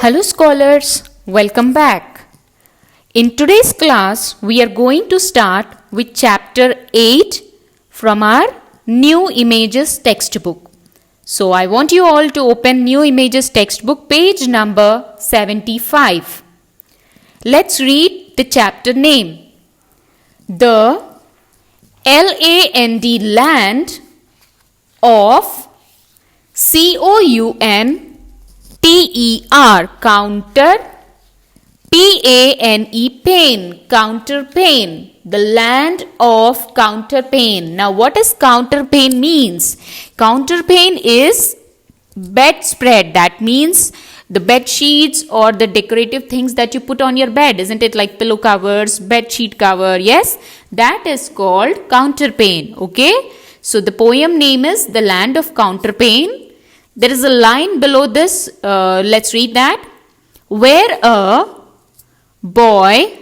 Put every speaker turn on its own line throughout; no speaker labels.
Hello scholars, welcome back. In today's class, we are going to start with chapter 8 from our New Images textbook. So I want you all to open New Images textbook page number 75. Let's read the chapter name. The land of counter pain, counterpane, the land of counterpane. Now what does counterpane means? Counterpane is bedspread. That means the bed sheets or the decorative things that you put on your bed, isn't it, like pillow covers, bed sheet cover? Yes, that is called counterpane. Okay, so the poem name is The Land of Counterpane. There is a line below this, let's read that. Where a boy,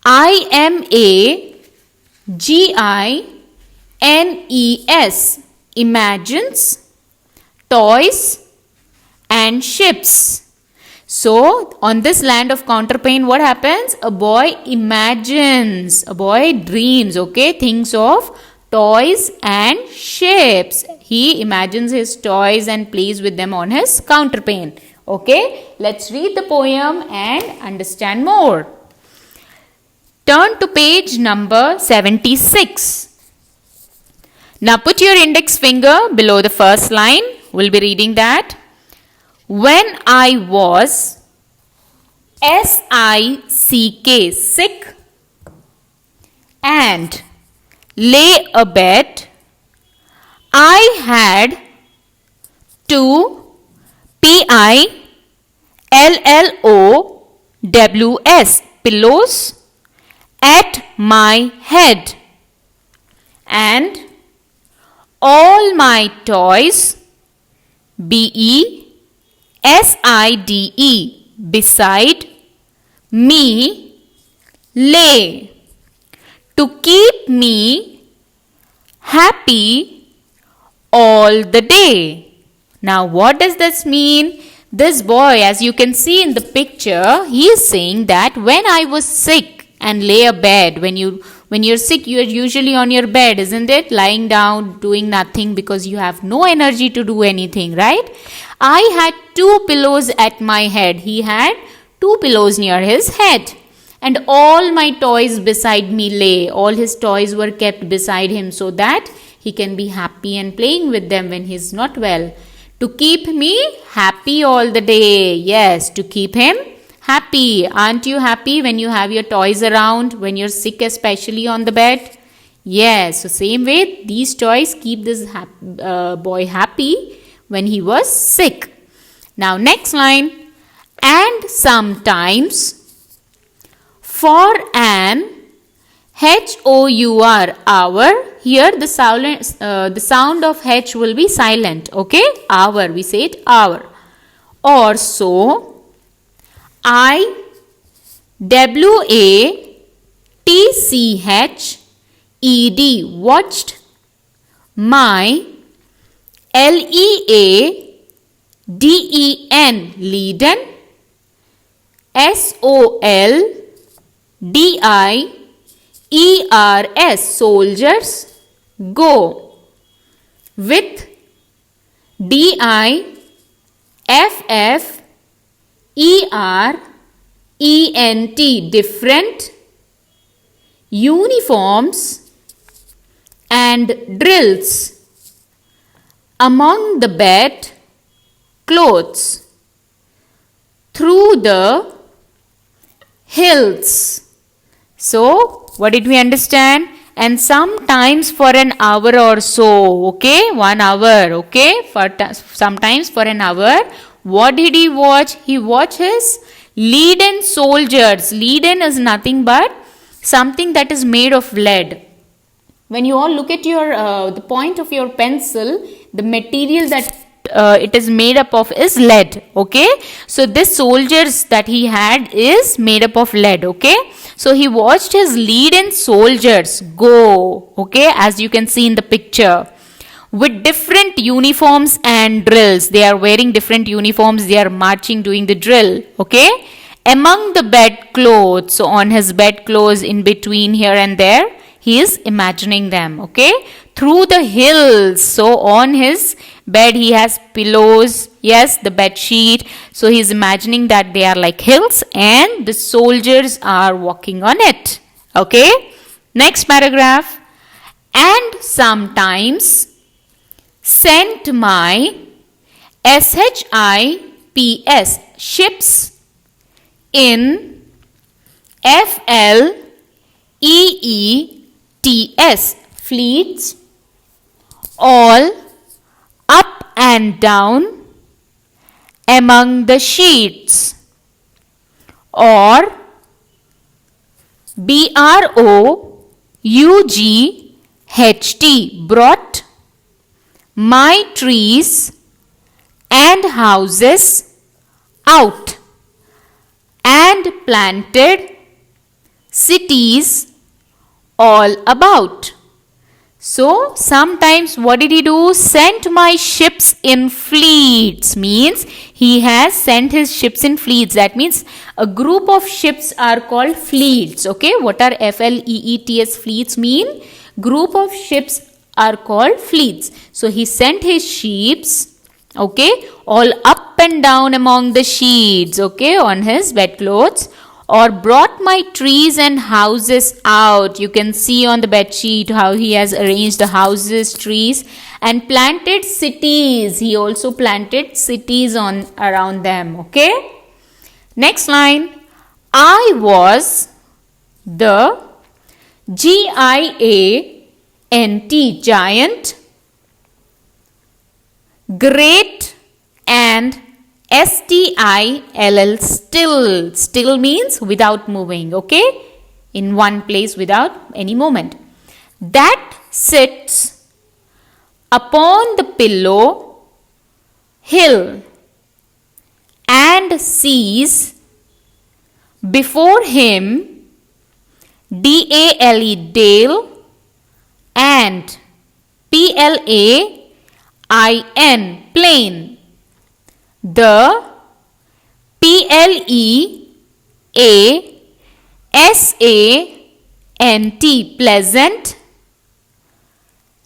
IMAGINES, imagines toys and ships. So, on this land of counterpane, what happens? A boy imagines, a boy dreams, okay, thinks of toys and ships. He imagines his toys and plays with them on his counterpane. Okay, let's read the poem and understand more. Turn to page number 76. Now put your index finger below the first line. We'll be reading that. When I was sick and lay abed, I had 2 pillows at my head, and all my toys beside me lay to keep me happy all the day. Now what does this mean? This boy, as you can see in the picture, he is saying that when I was sick and lay abed, when you're sick, you are usually on your bed, isn't it? Lying down, doing nothing because you have no energy to do anything, right? I had 2 pillows at my head. He had 2 pillows near his head. And all my toys beside me lay. All his toys were kept beside him so that he can be happy and playing with them when he's not well. To keep me happy all the day. Yes, to keep him happy. Aren't you happy when you have your toys around, when you're sick, especially on the bed? Yes, so same way, these toys keep this boy happy when he was sick. Now next line. And sometimes for an hour, here the sound of H will be silent, okay? Hour, we say it hour. Or so, watched my leaden soldiers go with different uniforms and drills among the bed clothes through the hills. So, what did we understand? And sometimes for an hour or so, okay, 1 hour, okay, sometimes for an hour. What did he watch? He watched his leaden soldiers. Leaden is nothing but something that is made of lead. When you all look at your the point of your pencil, the material that it is made up of is lead. Okay, so this soldiers that he had is made up of lead. Okay, so he watched his leaden soldiers go. Okay, as you can see in the picture, with different uniforms and drills. They are wearing different uniforms. They are marching, doing the drill. Okay. Among the bedclothes, so on his bedclothes, in between here and there, he is imagining them. Okay. Through the hills, so on his bed he has pillows, yes, the bed sheet. So he is imagining that they are like hills and the soldiers are walking on it. Okay. Next paragraph. And sometimes sent my SHIPS ships in FLEETS fleets all up and down among the sheets, or BROUGHT brought my trees and houses out and planted cities all about. So sometimes what did he do? Sent my ships in fleets, means he has sent his ships in fleets. That means a group of ships are called fleets. Okay, what are FLEETS fleets mean? Group of ships are called fleets. So he sent his ships, okay, all up and down among the sheets, okay, on his bedclothes, or brought my trees and houses out. You can see on the bed sheet how he has arranged the houses, trees, and planted cities. He also planted cities on around them. Okay. Next line. I was the GIANT giant, great, and STILL still. Still means without moving, okay? In one place without any movement. That sits upon the pillow hill and sees before him DALE Dale and PLAIN plain. The PLEASANT pleasant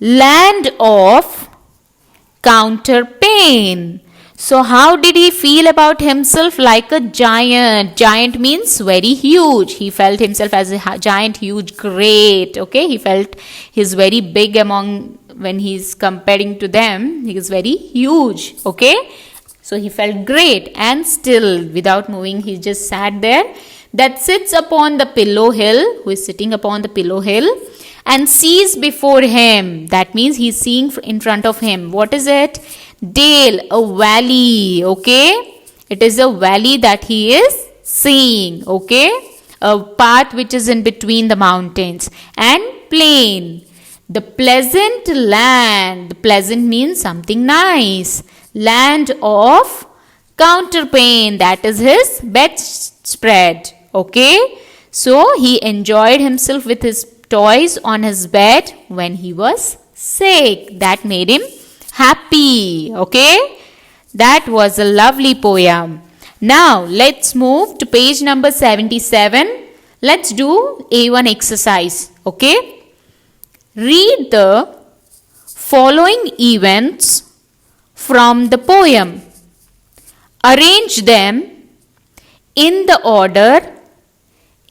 land of counterpane. So how did he feel about himself? Like a giant. Giant means very huge. He felt himself as a giant, huge, great. Okay, he felt he's very big among, when he's comparing to them, he is very huge. Okay. So he felt great and still without moving. He just sat there. That sits upon the pillow hill, who is sitting upon the pillow hill, and sees before him. That means he's seeing in front of him. What is it? Dale, a valley. Okay. It is a valley that he is seeing. Okay. A path which is in between the mountains. And plain. The pleasant land. The pleasant means something nice. Land of counterpane, that is his bedspread. Okay, so he enjoyed himself with his toys on his bed when he was sick. That made him happy. Okay, that was a lovely poem. Now let's move to page number 77. Let's do A1 exercise. Okay, read the following events from the poem. Arrange them in the order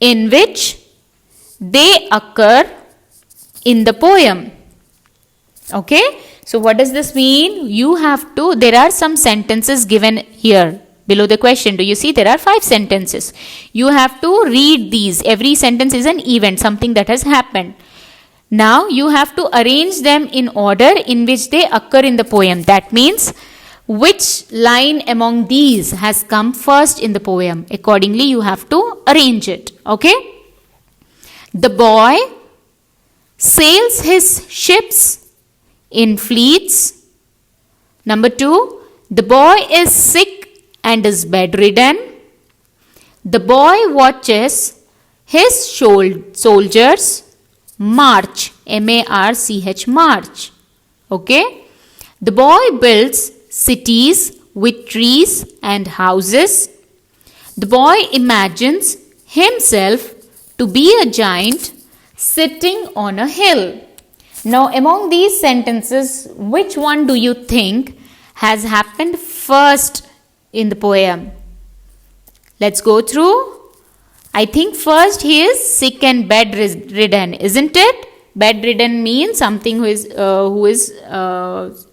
in which they occur in the poem. Okay, so what does this mean? You have to, there are some sentences given here below the question. Do you see there are 5 sentences? You have to read these. Every sentence is an event, something that has happened. Now you have to arrange them in order in which they occur in the poem. That means which line among these has come first in the poem. Accordingly, you have to arrange it. Okay. The boy sails his ships in fleets. Number 2, the boy is sick and is bedridden. The boy watches his soldiers march, M-A-R-C-H, march. Okay. The boy builds cities with trees and houses. The boy imagines himself to be a giant sitting on a hill. Now, among these sentences, which one do you think has happened first in the poem? Let's go through. I think first he is sick and bedridden, isn't it? Bedridden means something who is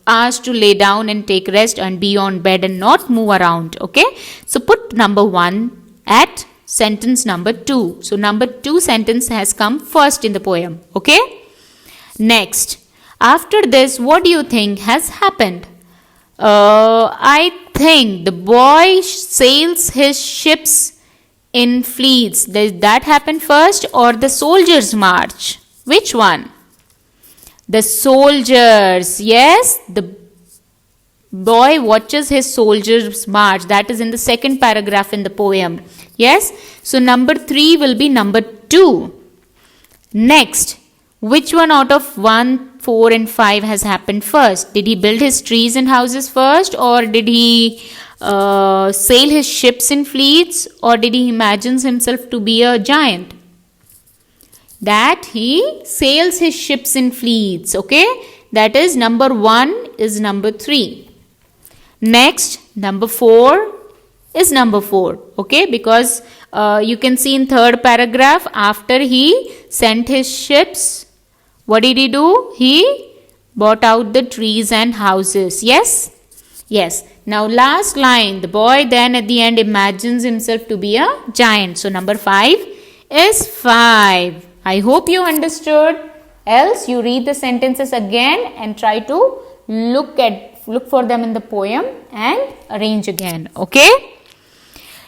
asked to lay down and take rest and be on bed and not move around. Okay, so put number 1 at sentence number 2. So number 2 sentence has come first in the poem. Okay, next, after this, what do you think has happened? I think the boy sails his ships in fleets. Did that happen first, or the soldiers march? Which one? The soldiers. Yes, the boy watches his soldiers march. That is in the second paragraph in the poem. Yes, so number 3 will be number 2. Next, which one out of 1, 4 and 5 has happened first? Did he build his trees and houses first, or did he sail his ships in fleets, or did he imagine himself to be a giant? That he sails his ships in fleets. Okay, that is number 1 is number 3. Next, number 4 is number 4. Okay, because you can see in third paragraph, after he sent his ships, what did he do? He bought out the trees and houses. Yes, yes. Now last line, the boy then at the end imagines himself to be a giant. So number 5 is 5. I hope you understood. Else you read the sentences again and try to look for them in the poem and arrange again. Okay.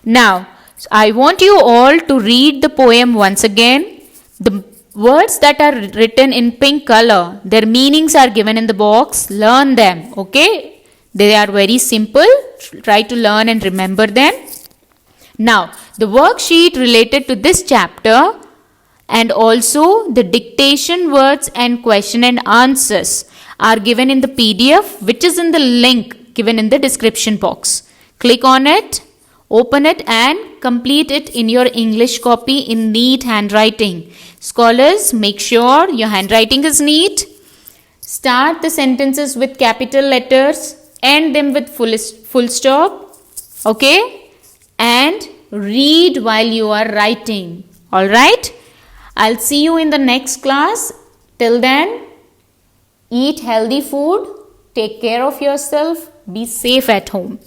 Now I want you all to read the poem once again. The words that are written in pink color, their meanings are given in the box. Learn them. Okay. They are very simple. Try to learn and remember them. Now the worksheet related to this chapter and also the dictation words and question and answers are given in the PDF, which is in the link given in the description box. Click on it, open it and complete it in your English copy in neat handwriting. Scholars, make sure your handwriting is neat. Start the sentences with capital letters, end them with full stop. Okay, and read while you are writing. All right. I'll see you in the next class. Till then, eat healthy food, take care of yourself, be safe at home.